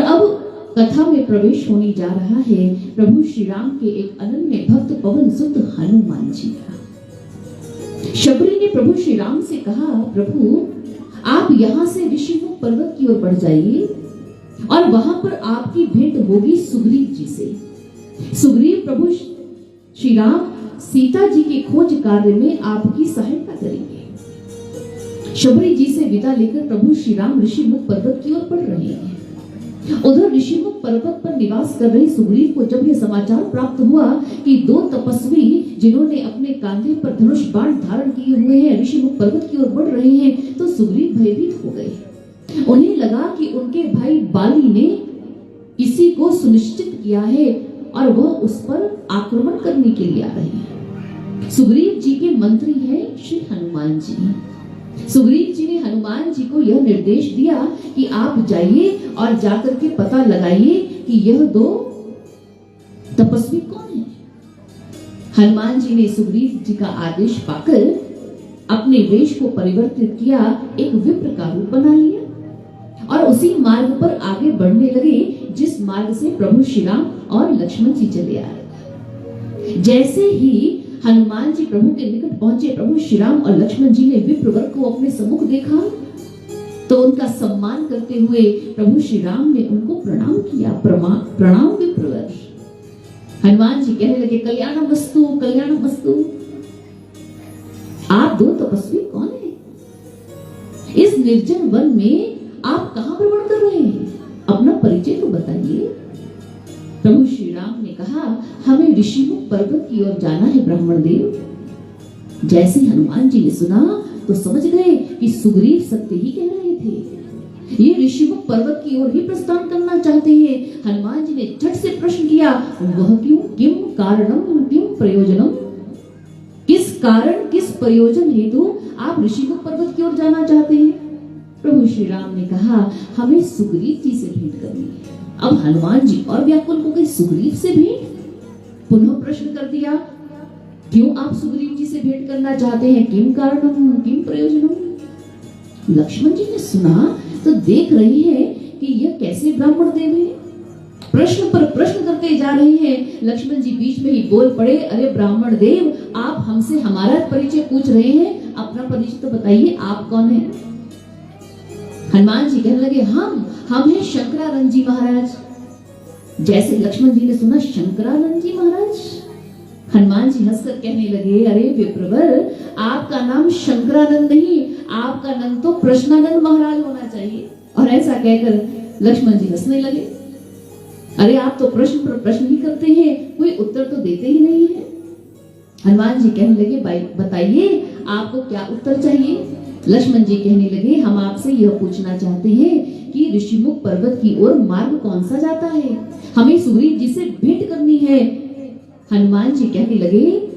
अब कथा में प्रवेश होने जा रहा है प्रभु श्री राम के एक अनन्य भक्त पवन सुत हनुमान जी का। शबरी ने प्रभु श्री राम से कहा, प्रभु आप यहाँ से ऋषिमुख पर्वत की ओर बढ़ जाइए और वहां पर आपकी भेंट होगी सुग्रीव जी से। सुग्रीव प्रभु श्री राम सीता जी के खोज कार्य में आपकी सहायता करेंगे। शबरी जी से विदा लेकर प्रभु श्री राम ऋषिमुख पर्वत की ओर बढ़ रहे हैं। उधर ऋषिमुख पर्वत पर निवास कर रहे सुग्रीव को जब यह समाचार प्राप्त हुआ कि दो तपस्वी जिन्होंने अपने कांधे पर धनुष बाण धारण किए हुए हैं ऋषिमुख पर्वत की ओर बढ़ रहे हैं, तो सुग्रीव भयभीत हो गए। उन्हें लगा कि उनके भाई बाली ने किसी को सुनिश्चित किया है और वह उस पर आक्रमण करने के लिए आ रहे हैं। सुग्रीव जी के मंत्री हैं श्री हनुमान जी। सुग्रीव जी ने हनुमान जी को यह निर्देश दिया कि आप जाइए और जाकर के पता लगाइए कि यह दो तपस्वी कौन है। हनुमान जी ने सुग्रीव जी का आदेश पाकर अपने वेश को परिवर्तित किया, एक विप्र का रूप बना लिया और उसी मार्ग पर आगे बढ़ने लगे जिस मार्ग से प्रभु श्री राम और लक्ष्मण जी चले आ रहे। जैसे ही हनुमान जी प्रभु के निकट पहुंचे, प्रभु श्री राम और लक्ष्मण जी ने विप्रवर को अपने सम्मुख देखा तो उनका सम्मान करते हुए प्रभु श्री राम ने उनको प्रणाम किया। प्रणाम विप्रवर। हनुमान जी कहने लगे, कल्याणम वस्तु कल्याणम वस्तु। आप दो तपस्वी कौन है? इस निर्जन वन में आप कहां भ्रमण कर रहे हैं? अपना परिचय तो बताइए। प्रभु श्री राम ने कहा, हमें ऋषिमुख पर्वत की ओर जाना है ब्राह्मण देव। जैसे हनुमान जी ने सुना तो समझ गए कि सुग्रीव सत्य ही कह रहे थे। ये ऋषिमुख पर्वत की ओर ही प्रस्थान करना चाहते हैं। हनुमान जी ने झट से प्रश्न किया, वह क्यों? किम कारणम किम प्रयोजनम? किस कारण किस प्रयोजन हेतु आप ऋषिमुख पर्वत की ओर जाना चाहते हैं? प्रभु श्री राम ने कहा, हमें सुग्रीव जी से भेंट करनी है। अब हनुमान जी और व्याकुल हो गए, सुग्रीव से भेंट? पुनः प्रश्न कर दिया, क्यों आप सुग्रीव जी से भेंट करना चाहते हैं? किम कारणम किम प्रयोजनम? लक्ष्मण जी ने सुना तो देख रहे हैं कि यह कैसे ब्राह्मण देव है, प्रश्न पर प्रश्न करते जा रहे हैं। लक्ष्मण जी बीच में ही बोल पड़े, अरे ब्राह्मण देव, आप हमसे हमारा परिचय पूछ रहे हैं, अपना परिचय तो बताइए, आप कौन है? हनुमान जी कहने लगे, हम हैं शंकरानंद जी महाराज। जैसे लक्ष्मण जी ने सुना शंकरानंद जी महाराज, हनुमान जी हंसकर कहने लगे, अरे विप्रवर, आपका नाम शंकरानंद नहीं, आपका नाम तो प्रश्नानंद महाराज होना चाहिए। और ऐसा कहकर लक्ष्मण जी हंसने लगे। अरे आप तो प्रश्न पर प्रश्न ही करते हैं, कोई उत्तर तो देते ही नहीं है। हनुमान जी कहने लगे, भाई बताइए आपको क्या उत्तर चाहिए? लक्ष्मण जी कहने लगे, हम आपसे यह पूछना चाहते हैं कि ऋषिमुख पर्वत की ओर मार्ग कौन सा जाता है? हमें सुग्रीव जी से भेंट करनी है। हनुमान जी कहने लगे,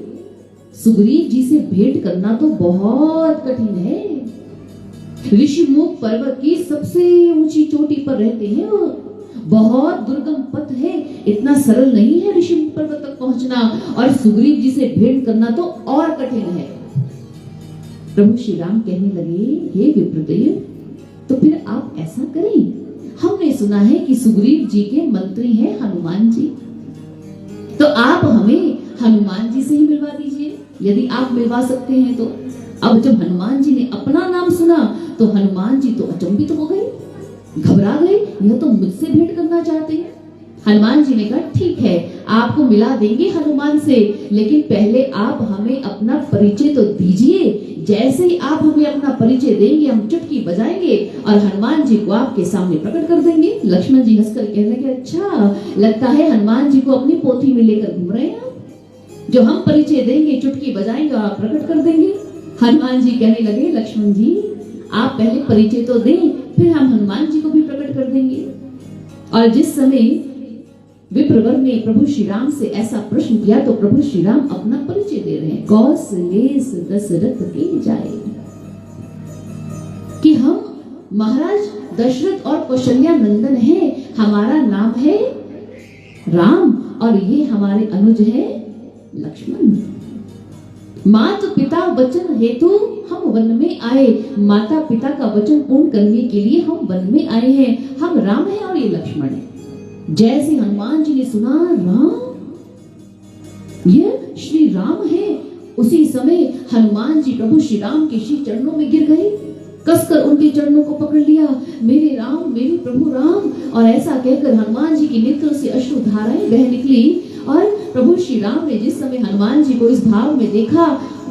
सुग्रीव जी से भेंट करना तो बहुत कठिन है। ऋषिमुख पर्वत की सबसे ऊंची चोटी पर रहते हैं वो, बहुत दुर्गम पथ है, इतना सरल नहीं है ऋषिमुख पर्वत तक पहुंचना, और सुग्रीव जी से भेंट करना तो और कठिन है। प्रभु श्री राम कहने लगे, हे विप्रदेव, तो फिर आप ऐसा करें, हमने सुना है कि सुग्रीव जी के मंत्री हैं हनुमान जी, तो आप हमें हनुमान जी से ही मिलवा दीजिए, यदि आप मिलवा सकते हैं तो। अब जब हनुमान जी ने अपना नाम सुना तो हनुमान जी तो अचंभित हो गए, घबरा गए, यह तो मुझसे भेंट करना चाहते हैं। हनुमान जी ने कहा, ठीक है, आपको मिला देंगे हनुमान से, लेकिन पहले आप हमें अपना परिचय तो दीजिए। जैसे ही आप हमें अपना परिचय देंगे, हम चुटकी बजाएंगे और हनुमान जी को आपके सामने प्रकट कर देंगे। लक्ष्मण जी हंसकर कहने लगे, अच्छा, लगता है हनुमान जी को अपनी पोथी में लेकर घूम रहे हैं, जो हम परिचय देंगे, चुटकी बजाएंगे और आप प्रकट कर देंगे। हनुमान जी कहने लगे, लक्ष्मण जी, आप पहले परिचय तो दें, फिर हम हनुमान जी को भी प्रकट कर देंगे। और जिस समय विप्रवर ने प्रभु श्री राम से ऐसा प्रश्न किया तो प्रभु श्री राम अपना परिचय दे रहे हैं, कौशलेश दशरथ के जाए, कि हम महाराज दशरथ और कौशल्या नंदन हैं, हमारा नाम है राम और ये हमारे अनुज है लक्ष्मण। माता पिता वचन हेतु हम वन में आए। माता पिता का वचन पूर्ण करने के लिए हम वन में आए हैं। हम राम है और ये लक्ष्मण है। जैसे हनुमान जी ने सुना राम, ये श्री राम है, उसी समय हनुमान जी प्रभु श्री राम के श्री चरणों में गिर गए, कसकर उनके चरणों को पकड़ लिया। मेरे राम, मेरे प्रभु राम। और ऐसा कहकर हनुमान जी के नेत्रों से अश्रु धाराएं बह निकली। और प्रभु श्री राम ने जिस समय हनुमान जी को इस भाव में देखा,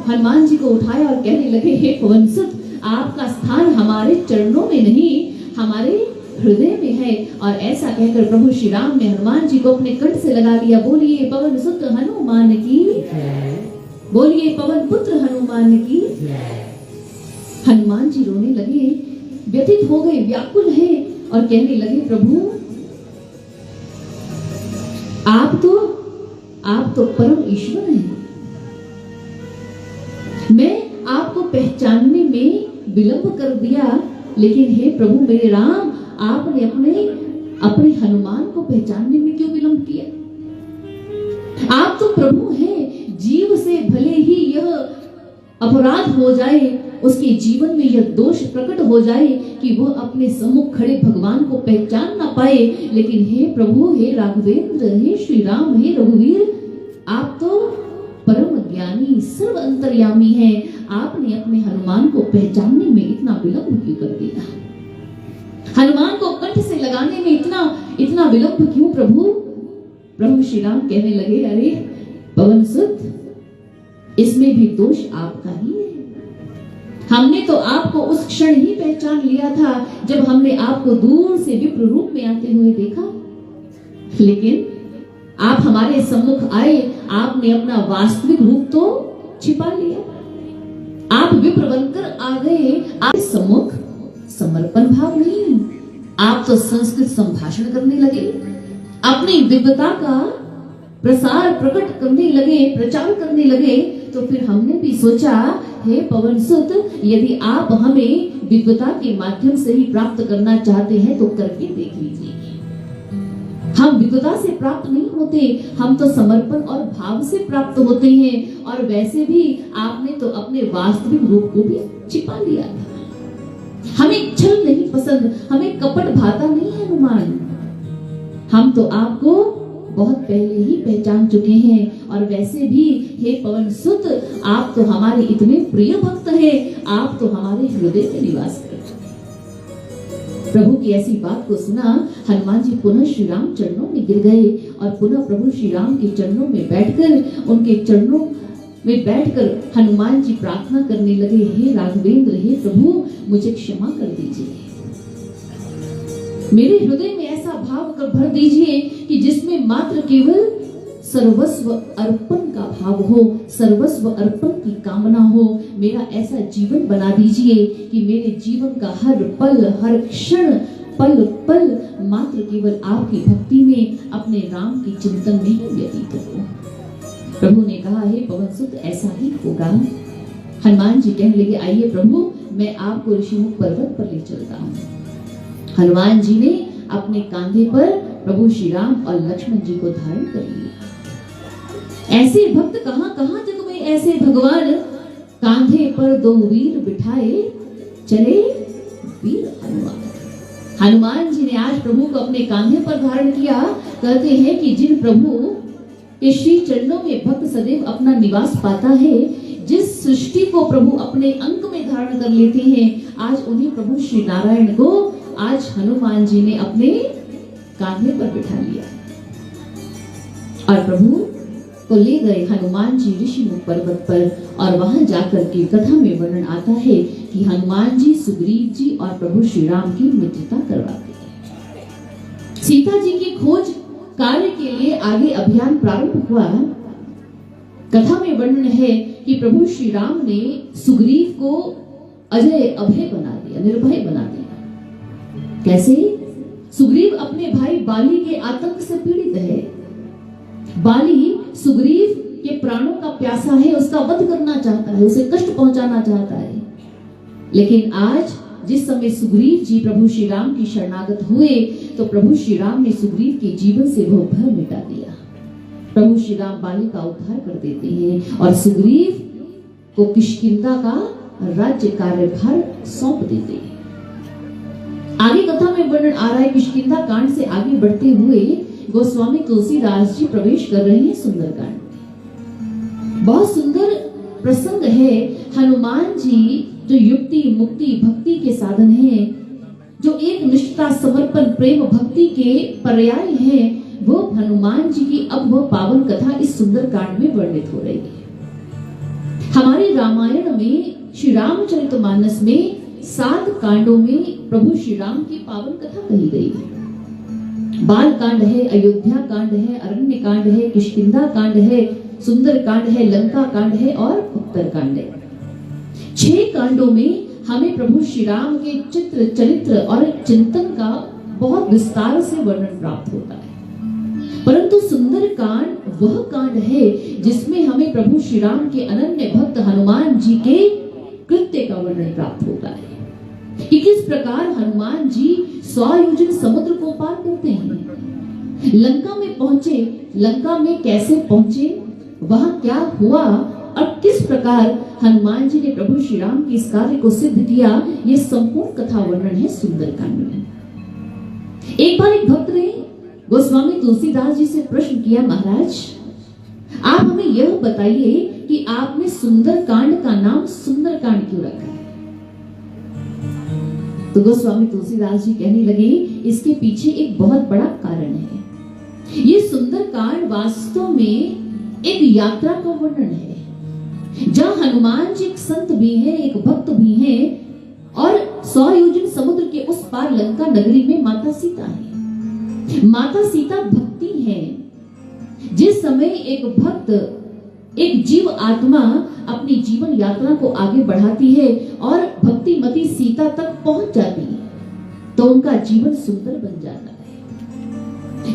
हनुमान जी को उठाया और कहने लगे, हे पवनसुत, आपका स्थान हमारे चरणों में नहीं, हमारे हृदय में है। और ऐसा कहकर प्रभु श्री राम ने हनुमान जी को अपने कंठ से लगा लिया। बोलिए पवनसुत हनुमान की, बोलिए पवन पुत्र हनुमान की। हनुमान जी रोने लगे, व्यथित हो गए, व्याकुल है और कहने लगे, प्रभु आप तो परम ईश्वर हैं। मैं आपको पहचानने में विलंब कर दिया, लेकिन हे प्रभु मेरे राम, आपने अपने हनुमान को पहचानने में क्यों विलंब किया? आप तो प्रभु हैं। जीव से भले ही यह अपराध हो जाए, उसके जीवन में यह दोष प्रकट हो जाए कि वह अपने सम्मुख खड़े भगवान को पहचान ना पाए, लेकिन हे प्रभु, हे राघवेंद्र, हे श्री राम, हे रघुवीर, आप तो परम ज्ञानी सर्व अंतर्यामी हैं। आपने अपने हनुमान को पहचानने में इतना विलंब क्यों कर दिया? हनुमान को कंठ से लगाने में इतना विलंब क्यों प्रभु? प्रभु श्री राम कहने लगे, अरे पवनसुत, इसमें भी दोष आपका ही है। हमने तो आपको उस क्षण ही पहचान लिया था जब हमने आपको दूर से विप्र रूप में आते हुए देखा, लेकिन आप हमारे सम्मुख आए, आपने अपना वास्तविक रूप तो छिपा लिया। आप विप्र बनकर आ गए। आप सम्मुख समर्पण भाव नहीं, आप तो संस्कृत संभाषण करने लगे, अपनी दिव्यता का प्रसार प्रकट करने लगे, प्रचार करने लगे। तो फिर हमने भी सोचा, हे पवनसुत, यदि आप हमें दिव्यता के माध्यम से ही प्राप्त करना चाहते हैं तो करके देख लीजिए। हम विद्वता से प्राप्त नहीं होते, हम तो समर्पण और भाव से प्राप्त होते हैं। और वैसे भी आपने तो अपने वास्तविक रूप को भी छिपा लिया था। हमें छल नहीं पसंद, हमें कपट भाता नहीं है हनुमान। हम तो आपको बहुत पहले ही पहचान चुके हैं। और वैसे भी हे पवनसुत, आप तो हमारे इतने प्रिय भक्त हैं, आप तो हमारे हृदय में निवास करते हैं। प्रभु की ऐसी बात को सुना हनुमान जी पुनः श्री राम चरणों में गिर गए और पुनः प्रभु श्री राम के चरणों में बैठकर, उनके चरणों में बैठकर हनुमान जी प्रार्थना करने लगे, हे राघवेंद्र, हे प्रभु, मुझे क्षमा कर दीजिए। मेरे हृदय में ऐसा भाव कर भर दीजिए कि जिसमें मात्र केवल सर्वस्व अर्पण का भाव हो, सर्वस्व अर्पण की कामना हो। मेरा ऐसा जीवन बना दीजिए कि मेरे जीवन का हर पल, हर क्षण, पल पल मात्र केवल आपकी भक्ति में, अपने राम के चिंतन में ही व्यतीत हो। प्रभु ने कहा, हे पवनसुत, ऐसा ही होगा। हनुमान जी कहने लगे, आइए प्रभु, मैं आपको ऋषिमुख पर्वत पर ले चलता हूँ। हनुमान जी ने अपने कांधे पर प्रभु श्री राम और लक्ष्मण जी को धारण कर लिया। ऐसे भक्त कहां कहां जग में ऐसे भगवान, कांधे पर दो वीर बिठाए चले वीर हनुमान। हनुमान जी ने आज प्रभु को अपने कांधे पर धारण किया। कहते हैं कि जिन प्रभु के श्री चरणों में भक्त सदैव अपना निवास पाता है, जिस सृष्टि को प्रभु अपने अंक में धारण कर लेते हैं, आज उन्हीं प्रभु श्री नारायण को आज हनुमान जी ने अपने कांधे पर बिठा लिया और प्रभु को ले गए हनुमान जी ऋषिमुख पर्वत पर। और वहां जाकर के कथा में वर्णन आता है कि हनुमान जी सुग्रीव जी और प्रभु श्री राम की मित्रता करवाते हैं। सीता जी की खोज कार्य के लिए आगे अभियान प्रारंभ हुआ। कथा में वर्णन है कि प्रभु श्री राम ने सुग्रीव को अजय अभय बना दिया, निर्भय बना दिया। कैसे? सुग्रीव अपने भाई बाली के आतंक से पीड़ित है। बाली सुग्रीव के प्राणों का प्यासा है, उसका वध करना चाहता है, उसे कष्ट पहुंचाना चाहता है। लेकिन आज जिस समय सुग्रीव जी प्रभु श्री राम की शरणागत हुए, तो प्रभु श्री राम ने सुग्रीव के जीवन से वो भय मिटा दिया। प्रभु श्री राम बाली का उद्धार कर देते हैं और सुग्रीव को किष्किंधा का राज्य कार्यभार सौंप देते हैं। आगे कथा में वर्णन आ रहा है। किष्किंधा कांड से आगे बढ़ते हुए गोस्वामी तुलसीदास जी प्रवेश कर रहे हैं सुंदरकांड। बहुत सुंदर प्रसंग है। हनुमान जी जो युक्ति मुक्ति भक्ति के साधन हैं, जो एक निष्ठा समर्पण प्रेम भक्ति के पर्याय हैं, वो हनुमान जी की अब वह पावन कथा इस सुंदरकांड में वर्णित हो रही है। हमारे रामायण में श्री रामचरितमानस में 7 कांडों में प्रभु श्री राम की पावन कथा कही गई है। बाल कांड है, अयोध्या कांड है, अरण्य कांड है, किष्किंधा कांड है, सुंदर कांड है, लंका कांड है और उत्तर कांड है। 6 कांडों में हमें प्रभु श्री राम के चित्र चरित्र और चिंतन का बहुत विस्तार से वर्णन प्राप्त होता है। परंतु सुंदर कांड वह कांड है जिसमें हमें प्रभु श्री राम के अनन्य भक्त हनुमान जी के कृत्य का वर्णन प्राप्त होता है कि किस प्रकार हनुमान जी 100 योजन समुद्र को पार करते हैं, लंका में पहुंचे, लंका में कैसे पहुंचे, वहां क्या हुआ और किस प्रकार हनुमान जी ने प्रभु श्री राम के इस कार्य को सिद्ध किया, ये संपूर्ण कथा वर्णन है सुंदरकांड में। एक बार एक भक्त ने गोस्वामी तुलसीदास जी से प्रश्न किया, महाराज आप हमें यह बताइए कि आपने सुंदरकांड का नाम सुंदरकांड क्यों रखा है? तो गोस्वामी तुलसीदास जी कहने लगे, इसके पीछे एक बहुत बड़ा कारण है। ये सुंदरकांड वास्तव में एक यात्रा का वर्णन है, जहां हनुमान जी एक संत भी है, एक भक्त भी है और 100 योजन समुद्र के उस पार लंका नगरी में माता सीता है। माता सीता भक्ति है। जिस समय एक भक्त, एक जीव आत्मा अपनी जीवन यात्रा को आगे बढ़ाती है और भक्तिमती सीता तक पहुंच जाती है, तो उनका जीवन सुंदर बन जाता है।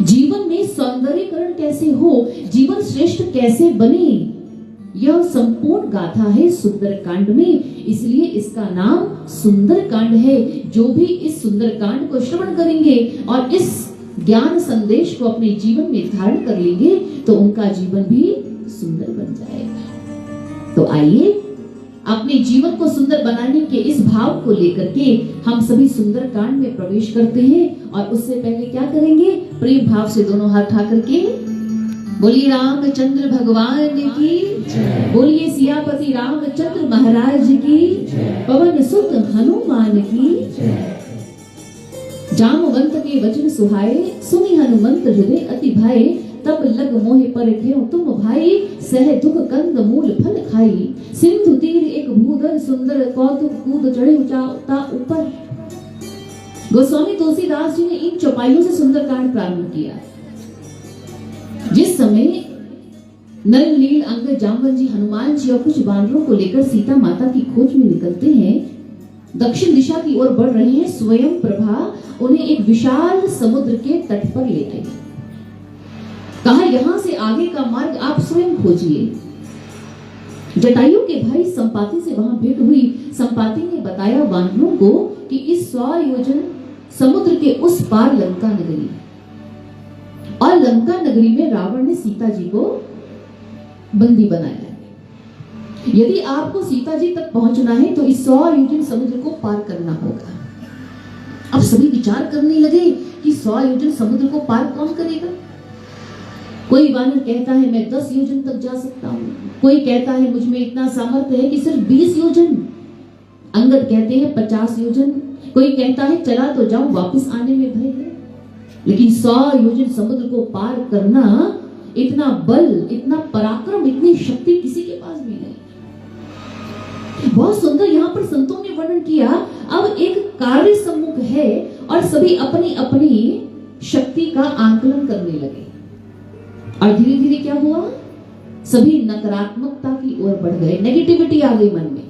जीवन में सौंदर्यीकरण कैसे हो, जीवन श्रेष्ठ कैसे बने, यह संपूर्ण गाथा है सुंदरकांड में। इसलिए इसका नाम सुंदरकांड है। जो भी इस सुंदरकांड को श्रवण करेंगे और इस ज्ञान संदेश को अपने जीवन में धारण कर लेंगे तो उनका जीवन भी सुंदर बन जाएगा। तो आइए अपने जीवन को सुंदर बनाने के इस भाव को लेकर के हम सभी सुंदरकांड में प्रवेश करते हैं। और उससे पहले क्या करेंगे? प्रेम भाव से दोनों हाथ उठा करके बोलिए रामचंद्र भगवान की, बोलिए सियापति रामचंद्र महाराज की, पवन सुत हनुमान की। जामवंत के वचन सुहाए, सुनि हनुमंत हृदय अति भाए। तब लग मोहे पर खेओ तुम भाई, सह दुख कंद मूल फल खाई। सिंधु तीर एक भूधर सुंदर, कौतुक कूद चढ़े ऊंचा ऊपर। गोस्वामी तुलसीदास जी ने इन चौपाइयों से सुंदरकांड प्रारंभ किया। जिस समय नल नील अंगद जामवंत जी, हनुमान जी और कुछ बानरों को लेकर सीता माता की खोज में निकलते हैं, दक्षिण दिशा की ओर बढ़ रहे हैं, स्वयं प्रभा उन्हें एक विशाल समुद्र के तट पर ले गई। कहा यहां से आगे का मार्ग आप स्वयं खोजिए। जटायु के भाई संपाति से वहां भेंट हुई। संपाति ने बताया वानरों को कि इस 100 योजन समुद्र के उस पार लंका नगरी, और लंका नगरी में रावण ने सीता जी को बंदी बनाया है। यदि आपको सीता जी तक पहुंचना है तो इस 100 योजन समुद्र को पार करना होगा। अब सभी विचार करने लगे कि 100 योजन समुद्र को पार कौन करेगा? कोई वानर कहता है मैं 10 योजन तक जा सकता हूं, कोई कहता है मुझ में इतना सामर्थ्य है कि सिर्फ 20 योजन, अंगद कहते हैं 50 योजन, कोई कहता है चला तो जाऊं वापस आने में भय है। लेकिन 100 योजन समुद्र को पार करना, इतना बल, इतना पराक्रम, इतनी शक्ति किसी के पास भी नहीं। बहुत सुंदर यहाँ पर संतों ने वर्णन किया। अब एक कार्य सम्मुख है और सभी अपनी अपनी शक्ति का आंकलन करने लगे और धीरे धीरे क्या हुआ? सभी नकारात्मकता की ओर बढ़ गए, नेगेटिविटी आ गई मन में।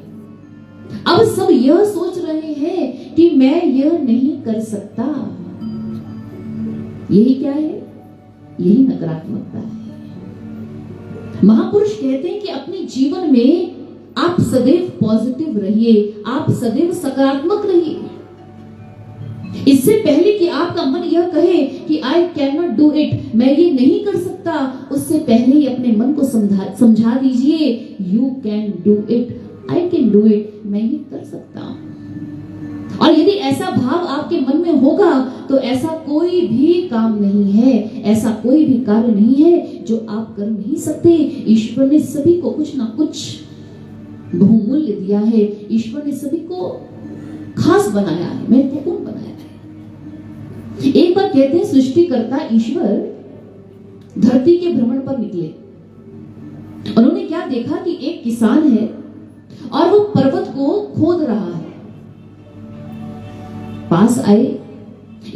अब सब यह सोच रहे हैं कि मैं यह नहीं कर सकता। यही क्या है? यही नकारात्मकता है। महापुरुष कहते हैं कि अपने जीवन में आप सदैव पॉजिटिव रहिए, आप सदैव सकारात्मक रहिए। इससे पहले कि आपका मन यह कहे कि I can not do it, मैं ये नहीं कर सकता, उससे पहले ही अपने मन को समझा दीजिए, you can do it, I can do it, मैं ये कर सकता हूं। और यदि ऐसा भाव आपके मन में होगा तो ऐसा कोई भी काम नहीं है, ऐसा कोई भी कार्य नहीं है जो आप कर नहीं सकते। ईश्वर ने सभी को कुछ ना कुछ बहुमूल्य दिया है, ईश्वर ने सभी को खास बनाया है, महत्वपूर्ण बनाया है। एक बार कहते हैं सृष्टिकर्ता ईश्वर धरती के भ्रमण पर निकले। उन्होंने क्या देखा कि एक किसान है और वो पर्वत को खोद रहा है। पास आए,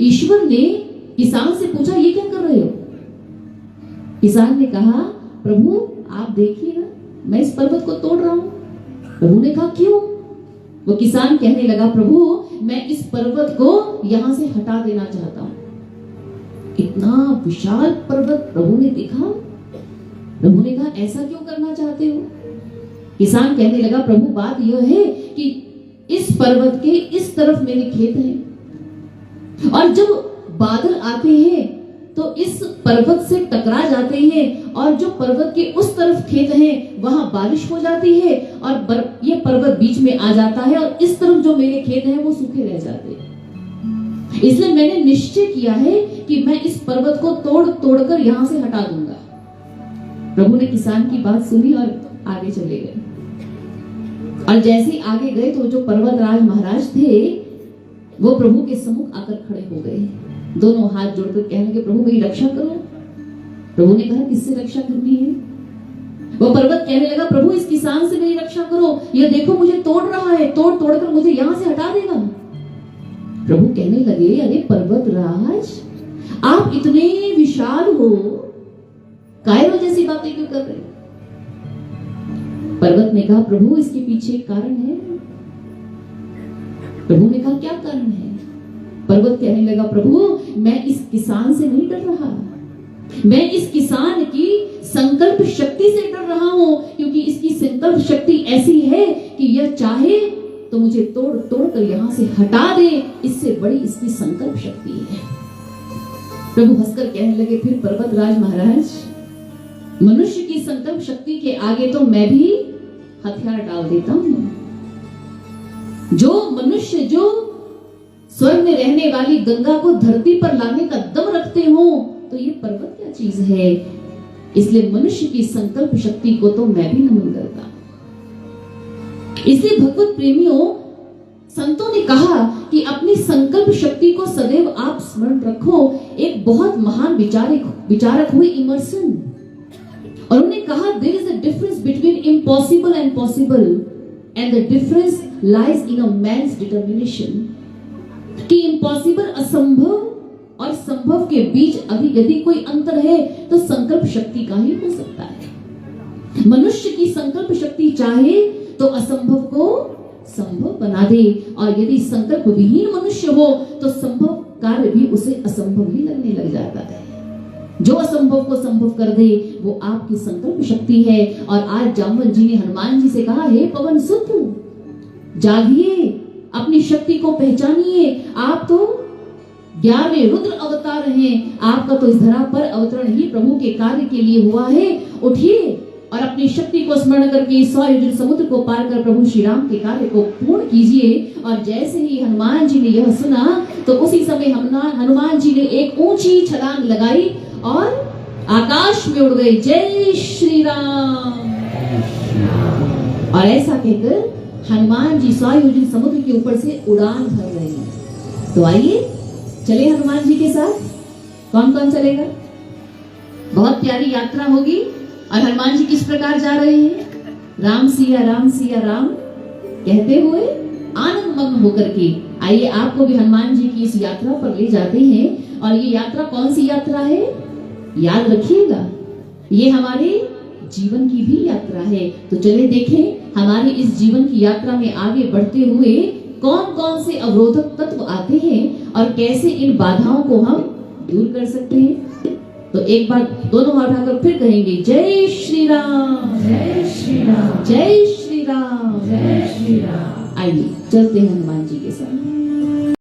ईश्वर ने किसान से पूछा, ये क्या कर रहे हो? किसान ने कहा, प्रभु आप देखिए ना, मैं इस पर्वत को तोड़ रहा हूं। प्रभु ने कहा, क्यों? वो किसान कहने लगा, प्रभु मैं इस पर्वत को यहां से हटा देना चाहता हूं। इतना विशाल पर्वत प्रभु ने देखा। प्रभु ने कहा, ऐसा क्यों करना चाहते हो? किसान कहने लगा, प्रभु बात यह है कि इस पर्वत के इस तरफ मेरे खेत हैं और जब बादल आते हैं तो इस पर्वत से टकरा जाते हैं और जो पर्वत के उस तरफ खेत हैं वहां बारिश हो जाती है और ये पर्वत बीच में आ जाता है और इस तरफ जो मेरे खेत हैं वो सूखे रह जाते हैं। इसलिए मैंने निश्चय किया है कि मैं इस पर्वत को तोड़ तोड़कर यहां से हटा दूंगा। प्रभु ने किसान की बात सुनी और आगे चले गए। और जैसे ही आगे गए तो जो पर्वतराज महाराज थे वो प्रभु के सम्मुख आकर खड़े हो गए, दोनों हाथ जोड़कर कहने लगे, प्रभु मेरी रक्षा करो। प्रभु ने कहा, किससे रक्षा करनी है? वो पर्वत कहने लगा, प्रभु इस किसान से मेरी रक्षा करो, ये देखो मुझे तोड़ रहा है, तोड़ तोड़कर मुझे यहां से हटा देगा। प्रभु कहने लगे, अरे पर्वतराज आप इतने विशाल हो, कायरों जैसी बातें क्यों कर रहे हो? पर्वत ने कहा, प्रभु इसके पीछे एक कारण है। प्रभु ने कहा, क्या कारण है? पर्वत कहने लगा, प्रभु मैं इस किसान से नहीं डर रहा, मैं इस किसान की संकल्प शक्ति से डर रहा हूं, क्योंकि इसकी संकल्प शक्ति ऐसी है कि यह चाहे तो मुझे तोड़ तोड़ कर यहां से हटा दे, इससे बड़ी इसकी संकल्प शक्ति है। प्रभु हंसकर कहने लगे, फिर पर्वतराज महाराज मनुष्य की संकल्प शक्ति के आगे तो मैं भी हथियार डाल देता हूं। जो मनुष्य जो स्वर्ग में रहने वाली गंगा को धरती पर लाने का दम रखते हो तो ये पर्वत क्या चीज है? इसलिए मनुष्य की संकल्प शक्ति को तो मैं भी नमन करता। इसलिए भगवत प्रेमियों, संतों ने कहा कि अपनी संकल्प शक्ति को सदैव आप स्मरण रखो। एक बहुत महान विचारक हुए इमर्सन, और उन्होंने कहा, there is a difference between impossible and possible and the difference lies in a man's determination. कि इम्पॉसिबल असंभव और संभव के बीच यदि कोई अंतर है तो संकल्प शक्ति का ही हो सकता है। मनुष्य की संकल्प शक्ति चाहे तो असंभव को संभव बना दे, और यदि संकल्प विहीन मनुष्य हो तो संभव कार्य भी उसे असंभव ही लगने लग जाता है। जो असंभव को संभव कर दे वो आपकी संकल्प शक्ति है। और आज जामवंत जी ने हनुमान जी से कहा, हे पवन सुत जागिए, अपनी शक्ति को पहचानिए। आप तो 11वें रुद्र अवतार हैं, आपका तो इस धरा पर अवतरण ही प्रभु के कार्य के लिए हुआ है। उठिए और अपनी शक्ति को स्मरण करके 100 योजन समुद्र को पार कर प्रभु श्री राम के कार्य को पूर्ण कीजिए। और जैसे ही हनुमान जी ने यह सुना तो उसी समय हनुमान जी ने एक ऊंची छलांग लगाई और आकाश में उड़ गए। जय श्री राम। और ऐसा कहकर हनुमान जी 100 योजन समुद्र के ऊपर से उड़ान भर रहे हैं। तो आइए चले हनुमान जी के साथ। कौन कौन चलेगा? बहुत प्यारी यात्रा होगी। और हनुमान जी किस प्रकार जा रहे हैं? राम सिया राम कहते हुए आनंद मग्न होकर के। आइए आपको भी हनुमान जी की इस यात्रा पर ले जाते हैं। और ये यात्रा कौन सी यात्रा है? याद रखिएगा, ये हमारे जीवन की भी यात्रा है। तो चले देखें हमारे इस जीवन की यात्रा में आगे बढ़ते हुए कौन कौन से अवरोधक तत्व आते हैं और कैसे इन बाधाओं को हम दूर कर सकते हैं। तो एक बार दोनों हाथ उठाकर फिर कहेंगे, जय श्री राम, जय श्री राम, जय श्री राम, जय श्री राम। आइए चलते हैं हनुमान जी के साथ।